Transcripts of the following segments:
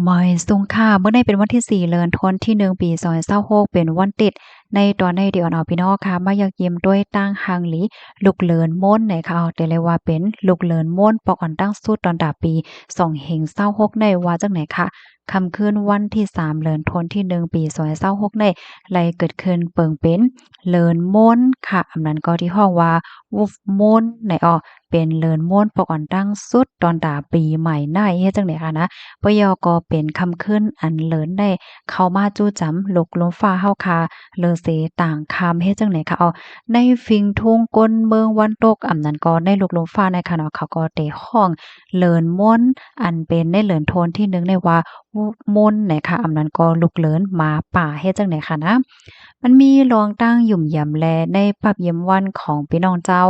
หมอยสุงค่ะเมื่อในเป็นวันที่4เดือนธันวาคมที่1ปี2026เป็นวันติดในตอนในเดือนเอาพี่น้องค่ะมาอยากยิ้มด้วยตั้งหังหลีลูกเลินม่นในค่ะเอาแต่เลยว่าเป็นลูกเลินม่นปอกอ่อนตั้งสุดตอนดาปี2526ในว่าจังไหนค่ะค่ำคืนวันที่3เดือนธันวาคมที่1ปี2026ในไลเกิดขึ้นเปิงเป็นเลินม่นค่ะอำนั้นก็ที่ฮ้องว่า Wolf Moon ในเป็นเลินม่นปอกอ่อนตั้งสุดตอนดาปีใหม่ในเฮ็ดจังได๋ค่ะนะ ปยก็เป็นคำขึ้นอันเลินได้เข้ามาจู้จำลกลมฟ้าเฮาคาเลอเสต่างคำเฮ็ดจังไหนคะในฟิงทุ่งก้นเมืองวันตกอำนั้นก็ในลกลมฟ้าในค่ะเนาะเขาก็ได้ฮ้องเลินม่วนอันเป็นในเลินโทนที่หนึ่งในว่าม่วนไหนค่ะอำนั้นก็ลุกเลินหมาป่าเฮ็ดจังไหนคะนะมันมีรองตั้งหยุ่มหยำแลในปับเยี่ยมวันของพี่น้องเจ้า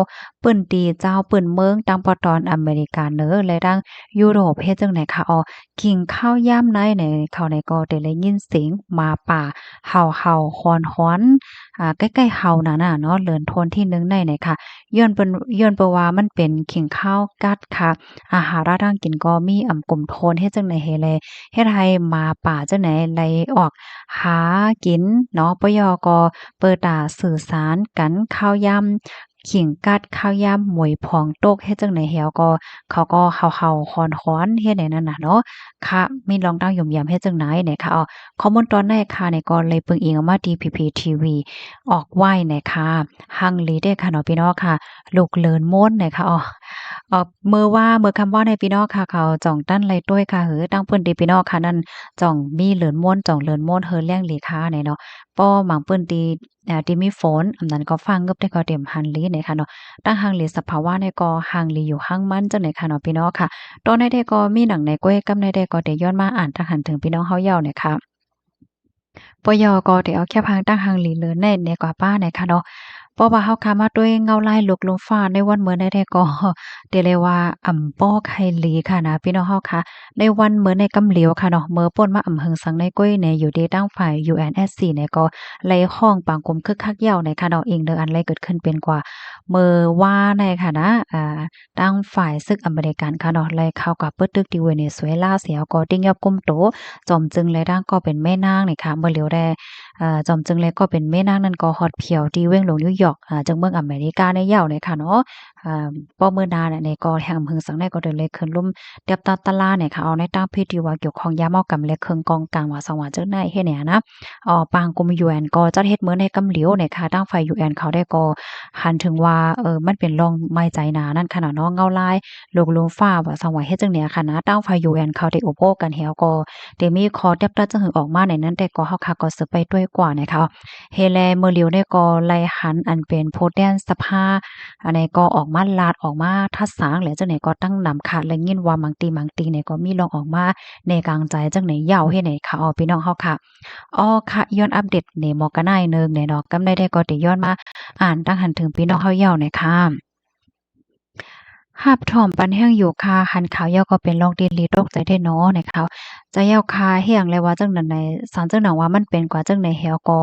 เปิ้นตีเจ้าเปิ้นเมืองตังปอตอนอเมริกาเน้อและดังยุโรปเฮ็ดจังไหนคะกินข้าวยามในเขาในก็ได้ยินเสียงหมาป่าเห่าๆหอนๆใกล้ๆเห่านั่นน่ะเนาะเลินโทนที่หนึ่งในค่ะย้อนเปิ้นว่ามันเป็นขิงข้าวกัดค่ะอาหารทางกินก็มีกลมโทนเฮ็ดจังได๋แลเฮ็ดให้หมาป่าจังไหนไหลออกหากินเนาะปยก็เปิดตาสื่อสารกันข้าวยามขิงกัดข้าวยามหมวยพองตกเฮ็ดจั่งใดแหวก็เขาก็เห่าๆหอนๆเฮ็ดให้นั่นน่ะเนาะ ค่ะมีลองตั้งหยุ่มยามเฮ็ดจั่งใดเนี่ยค่ะข้อมูลตอนในค่ะเนี่ยก็เลยเพิ่งอิงเอามาที่ PPTV ออกไว้เนี่ยค่ะฮังเลเด้ค่ะเนาะพี่น้องค่ะลูกเลินม่วนเนี่ยค่ะเมื่อคำว่าในพี่น้องค่ะเขาจ่องตั้นไรต้วยค่ะหือตั้งเปิ้นติพี่น้องค่ะนั่นจ่องมีเหลินม่วนจ่องเลินม่วนเฮอแรงหลีค่ะเนี่ยเนาะป้อหมังเปิ้นติที่มีฝนอันนั้นก็ฟังเงึบได้ก็เต็มหันหลีเนี่ยค่ะเนาะตั้งหังหลีสภาวะเนี่ยก็หังหลีอยู่หังมันจังได๋ค่ะเนาะพี่น้องค่ะ ตอนใดๆก็มีหนังในก้วยกำในใดก็ได้ย้อนมาอ่านทางหันถึงพี่น้องเฮาเย้าเนี่ยค่ะปยก็ได้เอาแค่พังตั้งหังหลีเหลือในกว่าป้าเนี่ยค่ะเนาะเพราะว่าเฮาขามาด้วยเงาลายหลกลมฟ้าในวันเหมือนใดๆก็เรียกได้ว่าป้อไข่หลีค่ะนะพี่น้องเฮาค่ะในวันเหมือนในกำเหลียวค่ะเนาะเมื่อป่นมาหึงสังในก้วยเนี่ยอยู่ที่ตั้งฝ่าย UNSC เนี่ยก็ไล่ห้องปางกลมคึกคักเหย้าในค่ะเนาะเองเด้ออันไรเกิดขึ้นเป็นกว่าเมื่อว่าในค่ะนะตั้งฝ่ายศึกอเมริกันค่ะเนาะไล่เข้ากับปึดตึกที่เวเนซุเอลาเสียก็ติ้งยอบกุมโตจอมจึงและดังก็เป็นแม่นางนี่ค่ะเมื่อเหลียวแลจอมจึงและก็เป็นแม่นางนั่นก็ฮอดเพียวที่เว้งหลวงนิวยอร์กจังเมืองอเมริกาในเหย้าเนี่ยค่ะเนาะอ่าป้อมื้อหน้าเนี่ยในก็แห่งหึงสังในก็ได้เลยขึ้นลุ่มเตียบตาตะลาเนี่ยค่ะเอาในตั้งพิธีว่าเกี่ยวข้องยามเอากำและเครื่องกองกลางว่าสังว่าจังได๋เฮ็ดเนี่ยนะปางกุม UN ก็จัดเฮ็ดมื้อในกำเหลียวเนี่ยค่ะตั้งฝ่าย UN เขาได้ก็หันถึงว่ามันเป็นร่องไม้ใจหนานั่นค่ะเนาะเงาลายโลกลมฟ้าว่าสังว่าเฮ็ดจังเนี่ยค่ะนะตั้งฝ่าย UN เขาได้อุปโภคกันแฮวก็ได้มีข้อเตียบตาจังหึงออกมาในนั้นแต่ก็เฮาค่ะก็สืบไปด้วยกว่านะคะ เฮแลเมื่อเหลียวเนี่ยก็ไล่หันอันเป็นโพแดนสภาอันนี้ก็ออกมาลาดออกมาทัดสางแหละจังไหนก็ตั้งนำขาดและยินว่ามังตีเนี่ยก็มีลองออกมาในกลางใจจังไหนยาวเฮ็ดไหนค่ะพี่น้องเฮาค่ะค่ะย้อนอัปเดตนี่หมอกกะนายหนึ่งเนี่ยเนาะกำได้ก็ได้ย้อนมาอ่านตั้งหันถึงพี่น้องเฮายาวหน่อยค่ะหาบถ่อมปันแห้งอยู่ค่ะหันขาวเหย้าก็เป็นโรคดีลีตกใจได้น้อนะคะจะเหย้าคาแห้งเลยว่าจังนั้นใดสารจังหนังว่ามันเป็นกว่าจังไดแฮวก็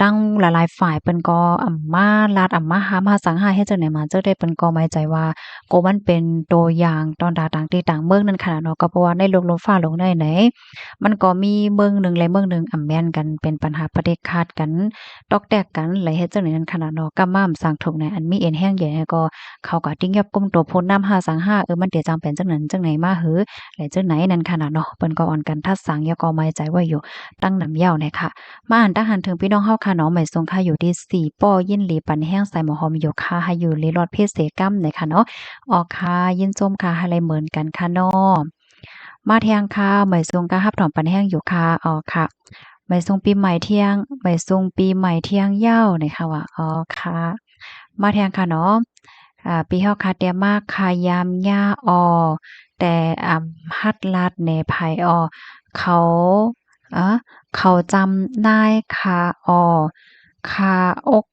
ตั้งหลายๆฝ่ายเปิ้นก็มาลาดมาหามาสังหาเฮ็ดจังได๋มาจั่งใดเปิ้นก็หมายใจว่าโอ้มันเป็นตัวอย่างตอนดาต่างที่ต่างเมืองนั่นขนาดเนาะก็เพราะว่าในโลกลมฟ้าโลกใดไหนมันก็มีเมืองหนึ่งและเมืองหนึ่งแม่นกันเป็นปัญหาประเดะคาดกันตอกแตกกันแล้วเฮ็ดจังได๋นั่นขนาดเนาะกะม่ามสร้างทุกข์ในอันมีเอ็นแห้งใหญ่ก็ เขาก็ติ้งยับก้มตัวพ้นน้ำหาสังหามันเดี๋ยวจังเป็นจังนั้นจังไหนมาหือและจังไหนนั่นขนาดเนาะเปิ้นก็อ่อนกันทัดสังยาก็ไม่ใจไว้อยู่ตั้งนำยาวเนี่ยค่ะมาอ่านทหารถึงพี่น้องเฮาค่ะเนาะหมายสงค่ะอยู่ที่4ป้อยินหลีปันแห้งใส่หมอหอมอยู่ค่ะให้อยู่ลีรอดเพศเสกรรมเนี่ยค่ะเนาะออกค่ะยินส้มค่ะให้ไรเหมือนกันค่ะเนาะมาเที่ยงค่ะหมายสงค่ะฮับถอมปันแห้งอยู่ค่ะค่ะหมายสงปีใหม่เที่ยงหมายสงปีใหม่เที่ยงยาวเนี่ยค่ะว่าค่ะมาเที่ยงค่ะเนาะ ปีเฮาคาเตียมากคายามย่าแต่ฮัดลาดแหน่ไผเขาอะเขาจำได้คาคาอก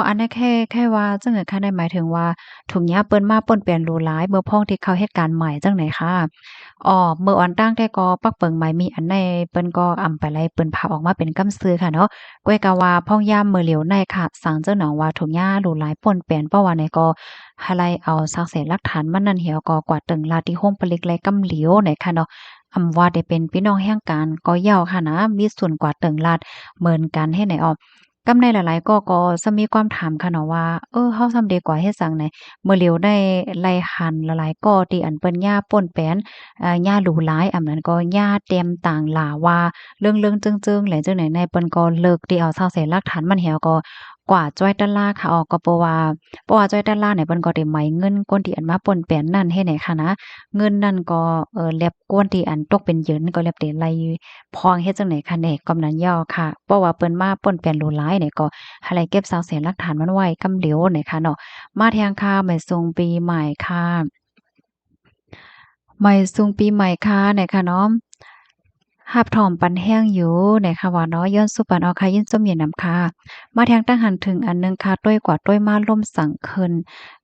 อันนั้นแค่ว่าจังได๋ค่ะนั่นหมายถึงว่าถุงยาเปิ้นมาเปิ้นเปลี่ยนรูหลายเมื่อพ้องที่เขาเฮ็ดการใหม่จังได๋ค่ะเมื่ออ่อนตั้งแต่ก็ปักเปิงใหม่มีอันใดเปิ้นก็ไปไลเปิ้นพาออกมาเป็นกำซื้อค่ะเนาะก้อยกะว่าพ่องยามมื้อเหลียวในค่ะสังเจ้าหนองว่าถุงยารูหลายป่นเปลี่ยนเพราะว่าในก็หาไลเอาซักเซนหลักฐานมันนั่นเหี่ยวก็กว่าตึงลาที่โฮมปลิกไลกำเหลียวไหนค่ะเนาะ ว่าได้เป็นพี่น้องแห่งกันก็ยาวค่ะนะมีส่วนกว่าเติงลาดเหมือนกันให้ไหนออกกำในหลายๆก็จะมีความถามค่ะเนาะว่าเฮาซำดีกว่าเฮ็ดจั่งใดเมื่อเหลียวได้ไล่หันหลายๆก็ที่อันเปิ้นย่าป่นแป้นย่าหรูหลายอันนั้นก็ย่าเต็มต่างหลาว่าเรื่องๆจึงๆแหละจังไหนในเปิ้นก็เลิกที่เอาเสาแสหลักฐานมันแหวก็กว่าจ้อยตะลาค่ะออกก็เพราะว่าจ้อยตะลาเนี่ยเปิ้นก็ได้ไหมเงินคนที่อันมาป่นแป้นนั่นให้ไหนค่ะนะ เงินนั่นก็แลบกวนที่อันตกเป็นเหยินก็แลบได้ไล่พองเฮ็ดจั่งใดคะแหนกำนั้นย่อค่ะเพราะว่าเปิ้นมาป่นแป้นโลหลายเนี่ยก็หาไรเก็บซาวเสียหลักฐานมันไว้กำเหลียวเนี่ยค่ะเนาะมาแทงค่ะไม่ส่งปีใหม่ค่ะไม่ส่งปีใหม่ค่ะเนี่ยค่ะเนาะรับถอมปันแห้งอยู่เนี่ยค่ะว่าเนาะย้อนสู่ปันเอาค่ะยินส้มเย็นนำค่ะมาแทงตั้งหันถึงอันหนึ่งค่ะต้วยกว่าต้วยมาล่มสังเคิน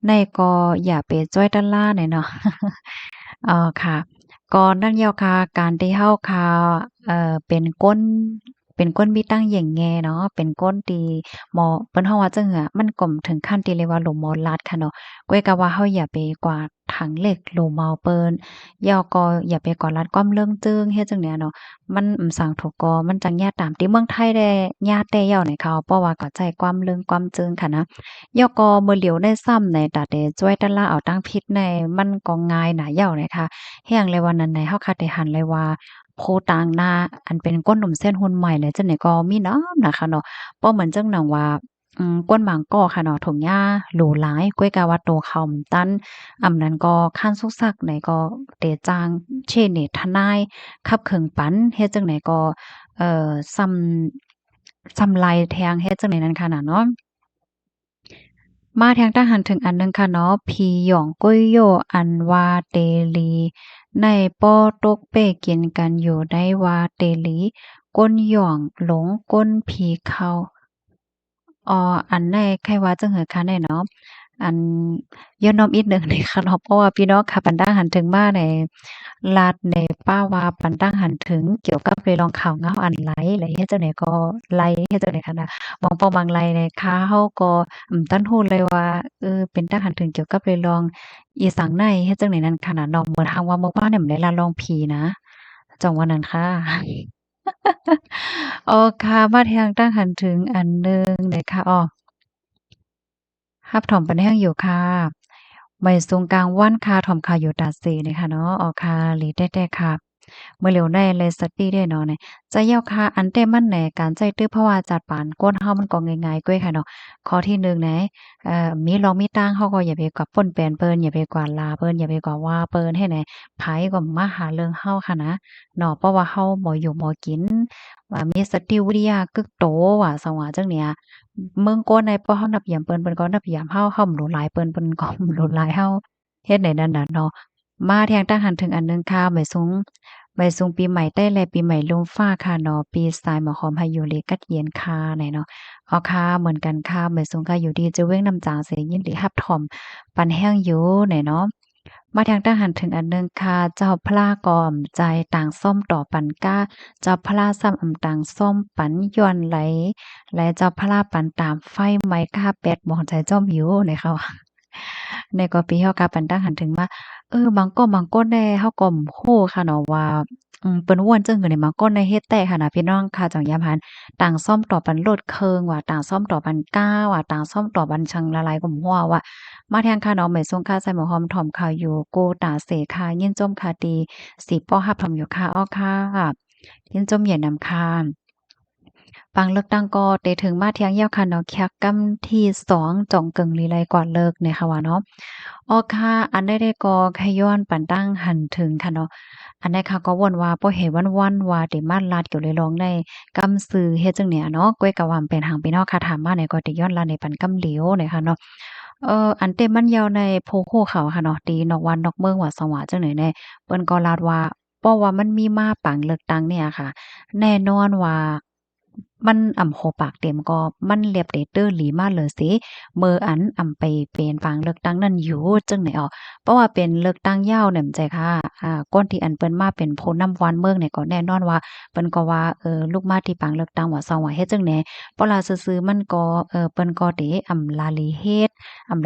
ในก็อย่าไปจ้อยด้านล่าเนี่ยเนาะ ค่ะก็นั่นยาวค่ะการที่เฮาค่ะเป็นก้นมีตั้งแหย่งแงเนาะเป็นก้นที่หมอเปิ้นเฮาว่าจั่งอะมันก็ถึงขั้นที่เรียกว่าหลงหมอลัดค่ะเนาะก้อยก็ว่าเฮาอย่าไปกวาดถังเหล็กโหลเมาเปิ้นยาวก็อย่าไปกวาดลัดความเรื่องจึงเฮ็ดจั่งเนี้ยเนาะมันสังถูกก็มันจังญาติตามที่เมืองไทยได้ญาติแต่ยาวเนี่ยเขาเพราะว่าเข้าใจความเรื่องความจึงค่ะนะ ยอก็เมื่อเหลียวได้ซ้ำในตาเดจ้วยตะล่าเอาตั้งพิษในมันก็ง่ายหนาเหย้าเลยค่ะแฮ้งเลยวันนั้นในเฮาคาได้หันเลยว่าโพต่างหน้าอันเป็นก้นหนุ่มเส้นหุ่นใหม่เลยจังได๋ก็มีน้ำนะคะเนาะบ่เหมือนจังหนังว่าก้นหมางก้อค่ะเนาะถุงหญ้าหรูหลายก้วยกาว่าโตเขาตันนั้นก็คันสุกซักไหนก็เตจางเช่นนี่ทนายคับเคิงปันเฮ็ดจังไดก็ซ้ำลายแทงเฮ็ดจังไดนั้นค่ะน่ะเนาะ มาแทงทหารถึงอันหนึ่งค่ะเนาะผีหย่องกุ้ยโยอันวาเตลีในป้อตกเป้กินกันอยู่ได้วาเตลีก้นหย่องหลงก้นผีเข้าอันในไขว่าจั่งหือคะแน่เนาะอันย้อนน้อมอีกหนึ่งนี่ค่ะเนาะเพราะว่าพี่น้องค่ะปานตั้งหันถึงมาในลาดในป้าว่าปันตั้งหันถึงเกี่ยวกับเรื่องข่าวเงาอันไหลเฮ็ดจั่งใดก็ไหลเฮ็ดจั่งใดค่ะนะบางปอบางไหลเนี่ยข่าวก็ตันรู้เลยว่าเป็นตั้งหันถึงเกี่ยวกับเรื่องอีสังในเฮ็ดจั่งใดนั้นค่ะนะเนาะเหมือนทางว่าเมื่อวานเนี่ยมันได้ลาลองผีนะจังว่านั้นค่ะอ๋อค่ะมาทางตั้งหันถึงอันหนึ่งนะคะรับถอมปันแห้งอยู่ค่ะไม่สูงกลางว่านคาถอมคาอยู่ตาสีนี่ค่ะเนาะค่ะหลีแต้ๆค่ะเมื่อเหลียวได้เลยสติได้เนาะเนี่ยจะเย้าค่ะอันเต้มันแหน่การใจตื้อเพราะว่าจัดปานก้นเฮามันก็ง่ายๆกว้ยค่ะเนาะข้อที่1นะมีรองมีตั้งเฮาก็อย่าไปกว่าป่นแปนเปิ้นอย่าไปกว่าลาเปิ้นอย่าไปกว่าว่าเปิ้นให้แหน่ไผก็มาหาเรื่องเฮาค่ะนะเนาะเพราะว่าเฮาบ่อยู่บ่กินว่ามีสติวิทยากึกโตว่าสังว่าจังเนี่ย เมืองโกนในป้อเฮานับยามเปิ้นก็นับยามเฮาบ่รู้หลายเปิ้นก็บ่รู้หลายเฮาเฮ็ดได้นั่นน่ะเนาะมาแทงทหารถึงอันหนึ่งค่ะไม่สูงปีใหม่ใต้แลปีใหม่ลมฟ้าค่ะเนาะปีสายหมอกหอมพายุเลกัดเย็นค่ะไหนเนาะค่ะเหมือนกันค่ะไม่สูงค่ะอยู่ดีจะเว้งน้ำจางเสยยินดีรับถ่อมปันแห้งอยู่ไหนเนาะมาทางทหารถึงอันหนึ่งค่ะเจ้าพระกอมใจต่างส้มต่อปันก้าเจ้าพระซ้ำต่างส้มปันย้อนไหล และเจ้าพระราปันตามไฟไหม้ฆ่าเป็ดบ่องใจจ้อมหิวเนี่ยค่ะว่าในก็ปีเฮากาปันตั้งหันถึงว่าบางก้นแน่เฮาก็บ่ฮู้ค่ะเนาะว่าเปิ้นอ้วนจังหือนี่บางก้นในเฮ็ดแต่ค่ะนะพี่น้องค่ะจังยามหันต่างซ่อมต่อปันโลดเคิงว่าต่างซ่อมต่อปันก้าว่าต่างซ่อมต่อปันชังละลายก็บ่ฮู้ว่ามาแทงค่ะเนาะไม่ทรงค่าใส่หมอหอมถ่อมข่าวอยู่โกตาเสค่ะยินจมค่ะดีสิป้อรับทำอยู่ค่ะอ้อค่ะยินจมเหยียนนำค่ะ ปังเลือกตั้งก็ได้ถึงมาเที่ยงยาวค่ะเนาะแคกกำที่2จ่องกึ่งลีไลก่อนเลิกเนี่ยค่ะว่าเนาะค่ะอันได้ก็ขย้อนปันตั้งหันถึงค่ะเนาะอันใดค่ะก็วนว่าบ่เห็นวันๆว่าได้มาลาดเกี่ยวเลยลองได้กำซื้อเฮ็ดจังเนี่ยเนาะก้อยก็ว่าเป็นหังพี่น้องค่ะถามมาเนี่ยก็ได้ย้อนลาในปันกำเหลียวเนี่ยค่ะเนาะอันเต็มมันยาวในโพโคเขาค่ะเนาะตีนอกวันนอกเมืองว่าสว่าจังไหนแน่เปิ้นก็ลาดว่าเพราะว่ามันมีมาปังเลือกตั้งเนี่ยค่ะ แน่นอนว่า มันโหปากเต็มก็มันเรียบเดเตอร์หลีมาเลยสิมืออันไปเป็นปางเลือกตั้งนั่นอยู่จึงไหนอ๋อเพราะว่าเป็นเลือกตั้งยาวเนี่ยใจค่ะก้นที่อันเปิ้นมาเป็นผู้นำวันเมืองเนี่ยก็แน่นอนว่าเปิ้นก็ว่าลูกมาที่ปางเลือกตั้งว่าซองว่าเฮ็ดจังแหนเพราะล่ะซื่อๆมันก็เปิ้นก็เตลาลีเฮ็ด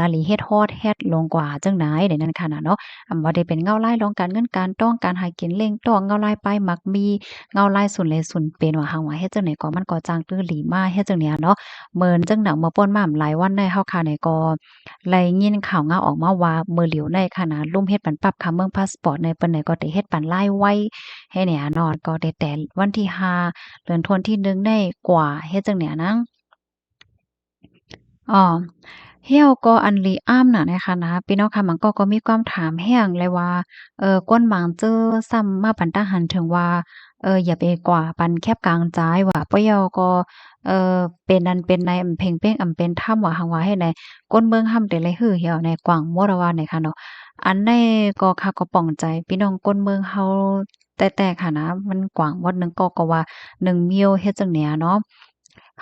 ลาลีเฮ็ดฮอดแฮดลงกว่าจังไหนเดี๋ยวนั้นค่ะน่ะเนาะบ่ได้เป็นเงาลายรองการเงินการต้องการหากินเร่งต้องเงาลายป้ายมักมี เงาลายสุนเลยสุนเป็นว่าหังว่าเฮ็ดจังได๋ก็มันก็จางตื้อหลีมาเฮ็ดจังเนี้ยเนาะเหมือนจังหนังมาป่นมาหลายวันได้เฮาค่ะในก็ไล่ยินข่าวเงาออกมาว่ามื้อเหลียวในขนาดลุ่มเฮ็ดปันปรับคำเมืองพาสปอร์ตในเปิ้นไหนก็ได้เฮ็ดปันลายไว้ให้เนี่ยเนาะก็ได้แต่วันที่5เดือนธันวาคมที่1ได้กว่าเฮ็ดจังเนี้ยนังอ้อ เฮี่ยวก็อันลีอ้ามน่ะนะคะนะพี่น้องค่ะมันก็มีความถามแฮ้งเลยว่าก้นหมางเจอซ้ำมาปันตาหันถึงว่าอย่าไปกว่าปันแคบกลางจ้ายว่าปะเยาก็เป็นนันเป็นในเพ่งเป้งเป็นถ้ำว่าหังว่าให้ในก้นเมืองห่ำแต่เลยหือเหี่ยวในกว่างมัวระวาในค่ะเนาะอันในก็ค่ะก็ป่องใจพี่น้องก้นเมืองเฮาแต่ค่ะนะมันกว้างวัดหนึงก็ว่า1มิลเฮ็ดจังเนี้ยเนาะ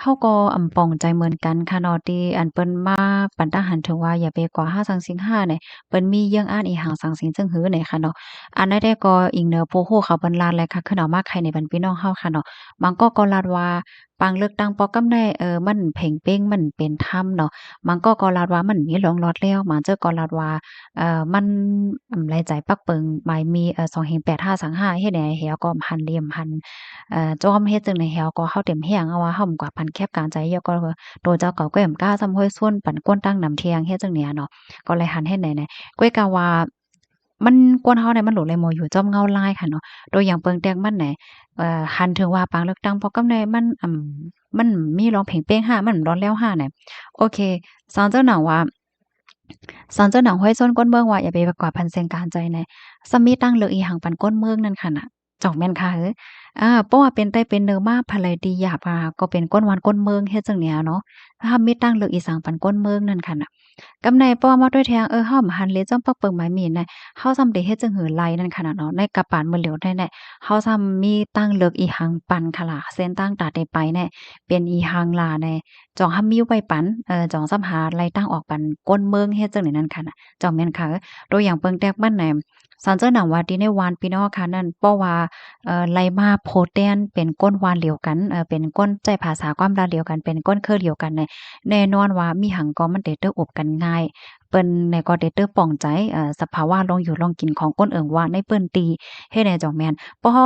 เฮาก็ป่องใจเหมือนกันค่ะเนาะที่อันเปิ้นมาปันตาหันถึงว่าอย่าไปก่อ5สังสิงห้าเนี่ยเปิ้นมีเยื่องอ้านอีหังสังสิงจึงหือเนี่ยค่ะเนาะอันนั้นได้ก็อิงเหนือผู้ฮู้เขาเปิ้นลาดแลค่ะขึ้นเอามาใครในบรรพี่น้องเฮาค่ะเนาะบางก็ลาดว่าปางเลือกตั้งปอกำได้มันเพ่งเป้งมันเป็นธรรมเนาะบางก็ลาดว่ามันมีหลงลอดแล้วบางเจ้าก็ลาดว่ามันหลายใจปักเปิงหมายมี28525เฮ็ดให้แหวก็หันเหลี่ยมหัน จอมเฮ็ดจังได๋แฮวก็เฮาเต็มแฮงเอาว่าเฮากว่าพันแคบการใจเยาก็โตเจ้าเก่าก็ยำกล้าซ้ำห้วยส้วนปั่นก้นตั้งนำเทียงเฮ็ดจังเนี้ยเนาะก็เลยหันเฮ็ดไหนๆก้อยกะว่ามันกวนเฮาเนี่ยมันโหลเลยหมออยู่จ้อมเงาลายค่ะเนาะตัวอย่างเปิงแตกมันไหนหันถึงว่าปางเลือกตั้งพอกำในมันมันมีร้องเพลงเป้งห้ามันร้อนแล้วห้าเนี่ยโอเคสอนเจ้าหนังว่าสอนเจ้าหนังห้วยส้นก้นเมืองว่าอย่าไปประกอบพันเสียงการใจในสมีตั้งเลือกอีหังปันก้นเมืองนั่นค่ะน่ะจอกแม่นค่ะเฮ้อ เพราะว่าเป็นไต้เป็นเนื้อมาภะไรดีหยาบก็เป็นก้นหวานก้นเมืองเฮ็ดจั่งเนี้ยเนาะถ้ามีตั้งเลือกอีสานปันก้นเมืองนั่นค่ะน่ะกำในป้อมาด้วยแทงเฮาหันเลจ้อมปักเปิงหมายมีน่ะเฮาซ้ำได้เฮ็ดจังหือไลนั่นค่ะน่ะเนาะในกระปานมื้อเหลียวได้แน่เฮาซ้ำมีตั้งเลือกอีหังปันค่ะล่ะเส้นตั้งตาได้ไปแน่เป็นอีหังลาแน่จ่องหำมีไว้ปันจ่องซ้ำหาไล่ตั้งออกปันก้นเมืองเฮ็ดจังได๋นั่นค่ะน่ะจ่องแม่นค่ะตัวอย่างเปิงแตกบ้านไหนสันเจ้าหนังว่าดีในวานพี่น้องค่ะนั่นเพราะว่าไลมาโพแตนเป็นก้นวานเดียวกันเป็นก้นใจภาษาความลาวเดียวกันเป็นก้นเครือเดียวกันเนี่ยแน่นอนว่ามีหังก็มันได้เตออบกันง่ายเปิ้นเนี่ยก็ได้เตอป้องใจสภาวะลองอยู่ลองกินของก้นเอิงว่าในเปิ้นตีเฮ็ดให้จ่องแม่นเพราะเฮา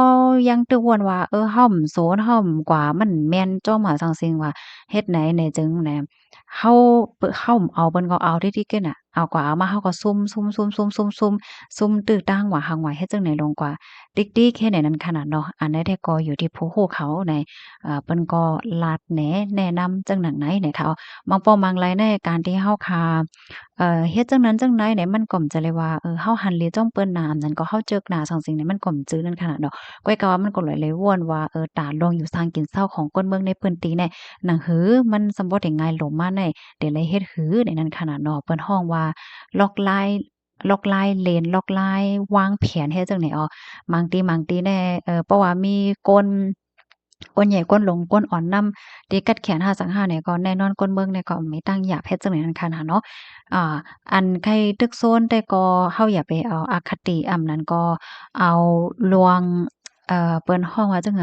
ยังตึกวนว่าฮ้อมโซนฮ้อมกว่ามันแม่นจ้อมหาซังซิงว่าเฮ็ดไหนแหน่จึงแหน่เฮาเฮาเอาเปิ้นก็เอาที่เกิ้นน่ะเอากว่าเอามาเฮาก็ซุ่มๆๆๆๆ ซุ่มตื้อตั้งว่าหังว่าเฮ็ดจังได๋ลงกว่าติ๊กๆแค่ไหนนั้นขนาดเนาะอันใดแต่ก็อยู่ที่ผู้ฮู้เขาในเปิ้นก็ลาดแหนแนะนำจังหนังไหนเนี่ยค่ะบางป้อมางหลายในการที่เฮาคาเฮ็ดจังนั้นจังไหนเนี่ยมันก็จะเลยว่าเฮาหันเหลีจ้องเปิ้นหน้าอันนั้นก็เฮาเจิกหน้าซังสิ่งนี้มันก็จื้อนั่นขนาดเนาะก้อยก็ว่ามันก็เลยวนว่าตาลงอยู่สร้างกินเซาของคนเมืองในพื้นที่เนี่ยหนังหือมันสำบ่ได้ง่ายหลมมาในเดี๋ยวเลยเฮ็ดหือในนั้นขนาดเนาะเปิ้นฮ้องว่าล็อกลาย ล็อกลายเลนล็อกลายวางแผนเฮ็ดจั่งใดอ๋บางทีแน่เพราะว่ามีก้นใหญ่ก้นหลงก้นอ่อนนำตีกัดแขน5สังหาเนี่ยก็แน่นอนก้นเบิ่งเนี่ยก็มีตั้งหยาบเฮ็ดจั่งใดนั้นค่ะน่ะเนาะอ่าอันใครตึกโซนแต่ก็เฮาอย่าไปเอาอคตินั้นก็เอาลวงเปิ้นฮ้องว่าจั่ง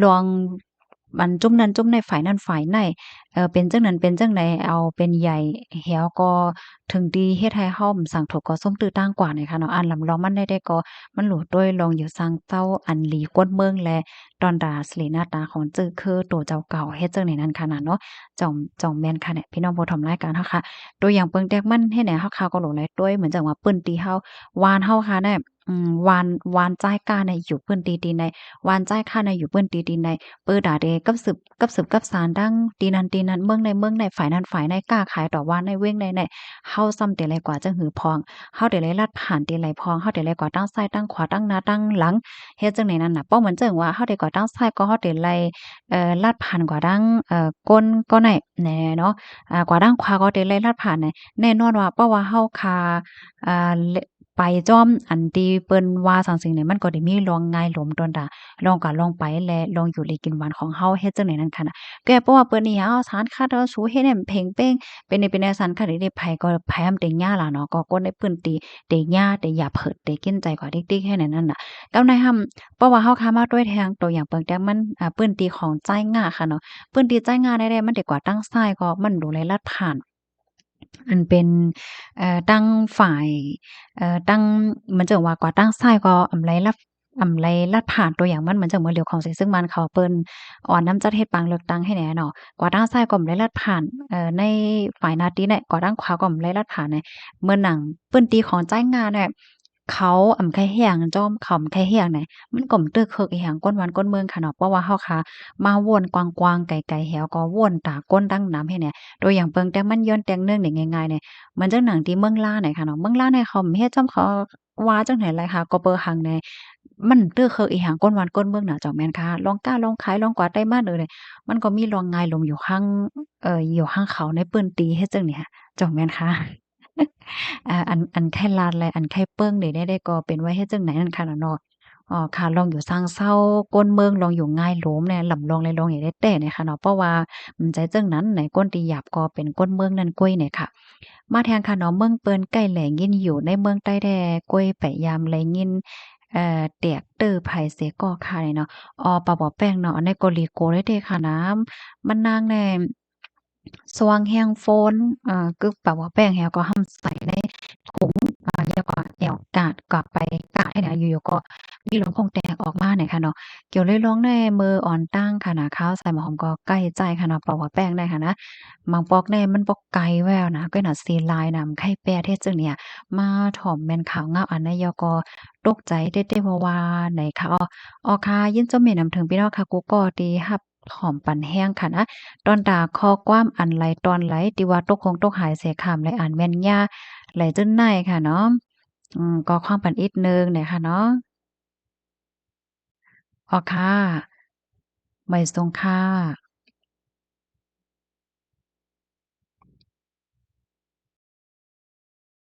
ลวงมันจุ่มนั้นจุ่มในฝ่ายนั้นฝ่ายในเป็นจั่งนั้นเป็นจั่งใดเอาเป็นใหญ่แหวก็ถึงดีเฮ็ดให้เฮาสังทบก็ส้มตื้อต่างกว่าเนี่ยค่ะเนาะอันลำลองมันได้ก็มันหลู่ด้วยลองอยู่สังเจ้าอันหลีกวนเมืองและดอนดาสลีหน้าตาของจื้อคือโตเจ้าเก่าเฮ็ดจั่งใดนั้นค่ะน่ะเนาะจ่องแม่นค่ะเนี่ยพี่น้องผู้ทำรายการเฮาค่ะตัวอย่างเปิงแตกมันเฮ็ดให้เฮาข่าวก็หลงไหลด้วยเหมือนจังว่าเปิ้นตีเฮาวานเฮาค่ะเนี่ยวานจ่ายกาในอยู่เปิ้นตีในวานจ่ายค่าในอยู่เปิ้นตีในเปิ้นด่าเดกับสืบกับสานดังตีนั้นเมืองในฝ่ายนั้นฝ่ายในกล้าขายต่อวานในเว้งในเฮาซ้ำแต่ไรกว่าจังหือพองเฮาแต่ไรลัดผ่านแต่ไรพองเฮาแต่ไรกว่าตั้งซ้ายตั้งขวาตั้งหน้าตั้งหลังเฮ็ดจังได๋นั่นน่ะเป้าเหมือนจังว่าเฮาได้กว่าตั้งซ้ายก็เฮาได้ไล่ลัดผ่านกว่าดังก้นก็ไหนแหน่เนาะกว่าดังขวาก็ได้ไล่ลัดผ่านแน่แน่นอนว่าเพราะว่าเฮาคาอ่าเล ไปจ้อมอันที่เปิ้นว่าจั่งซี้เนี่ยมันก็ได้มีลองง่ายหลมตอนดาลองก็ลองไปแลลองอยู่ลีกินหวานของเฮาเฮ็ดจังได๋นั่นค่ะน่ะแกเพราะว่าเปิ้นนี่อ้าวสารคัดเอาสูเฮ็ดให้มันเพ่งเป้งเป็นนี่เป็นแนวสารคัดเด็กๆไผก็ไผอำเต็งย่าล่ะเนาะก็คนในพื้นที่เต็งย่าเต็งหยาเผิดเต็งกินใจกว่าเด็กๆแค่นั้นน่ะกำในหำเพราะว่าเฮาค้ามาด้วยแทงตัวอย่างเปิงแต่มันพื้นที่ของจ่ายง่าค่ะเนาะพื้นที่จ่ายง่าได้ๆมันดีกว่าตั้งซ้ายก็มันดูแลลัดผ่าน อันเป็นตั้งฝ่ายตั้งเหมือนจั่งว่ากว่าตั้งซ้ายก็อำไลลัดผ่านตัวอย่างมันเหมือนจั่งเหมือนเหลียวของเสซึ่งมันเขาเปิ้นอ่อนน้ำจัดเฮ็ดปางเลือกตั้งให้แหน่เนาะกว่าตั้งซ้ายก็อำไลลัดผ่านในฝ่ายหน้าที่เนี่ยกว่าตั้งขวาก็อำไลลัดผ่านในเหมือนหนังเปิ้นตีของจ่ายงานเนี่ยเขาอำไคเฮียงจ้อมเขาอำไคเฮียงเนี่ยมันก็บ่ตึกเคิกอีหยังก้นวันก้นเมืองค่ะเนาะเพราะว่าเฮาค่ะมาวนกว้างๆไกลๆแหวก็วนตาก้นดังน้ำให้แหน่ตัวอย่างเปิงแต่มันย้อนแต่งเนื่องนี่ง่ายๆเนี่ย เหมือนจังหนังที่เมืองล่าเนี่ยค่ะเนาะเมืองล่าเนี่ยเขาเฮ็ดจ้ำเขาว่าจังไหนไรค่ะก็เบอร์หังในมันตื้อคืออีหยังก้นวันก้นเมืองน่ะเจ้าแม่นค่ะลองกล้าลองขายลองกวาดได้มาเลยมันก็มีลองงายลมอยู่ข้างอยู่ข้างเขาในปื้นตีเฮ็ดจังนี่ค่ะเจ้าแม่นค่ะอันแค่ลานและอันแค่เปิ้งนี่ได้ก็เป็นไว้เฮ็ดจังไหนนั่นค่ะเนาะอ๋อค่ะลองอยู่ซางเซาก้นเมืองลองอยู่ง่ายหลมเนี่ยลำลองเลยลองอย่างได้แต่เนี่ยค่ะเนาะเพราะว่ามันใจจังนั้นไหนก้นตีหยาบก็เป็นก้นเมืองนั่นก้วยเนี่ยค่ะ มาแทงค่ะเนาะเมืองเปิ้นใกล้แหล่งินอยู่ในเมืองใต้แดกล้วยไปยามแลงินเตียกเตื้อไผเสก็ค่ะนี่เนาะปะบ่อแป้งเนาะอันนี้ก็ลีโกได้เด้ค่ะน้ำมันนางแน่สว่างแฮงโฟนกึกปะบ่อแป้งแฮก็ห้ำใส่ในถุงแล้วก็แอวกาดกลับไปกาดให้นะอยู่ๆก็มีลมโพงแตกออกมาเนี่ยค่ะเนาะเกี่ยวเลยร้องในมืออ่อนตั้งค่ะนะข้าวใส่หมอหอมก็ใกล้ใจค่ะเนาะปะบ่อแป้งได้ค่ะนะ บางปอกแน่มันบ่ไกลแววนะก็น่ะสิลายนำไข่แปรเทศจังเนี่ยมาถ่อมแม่นขาวงามอันนยก็ตกใจเด้ๆว่าไหนคะอ้อค่ะยินจมเม้นนำถึงพี่น้องค่ะกูก็ดีรับหอมปันแห้งค่ะนะตอนดาคอความอันไหลตอนไหลที่ว่าตกคงตกหายเสียขามไหลอ่านแม่นยาไหลจนในค่ะเนาะก็ความปันอีกหนึ่งเนี่ยค่ะเนาะอ้อค่ะไม่ทรงค่ะ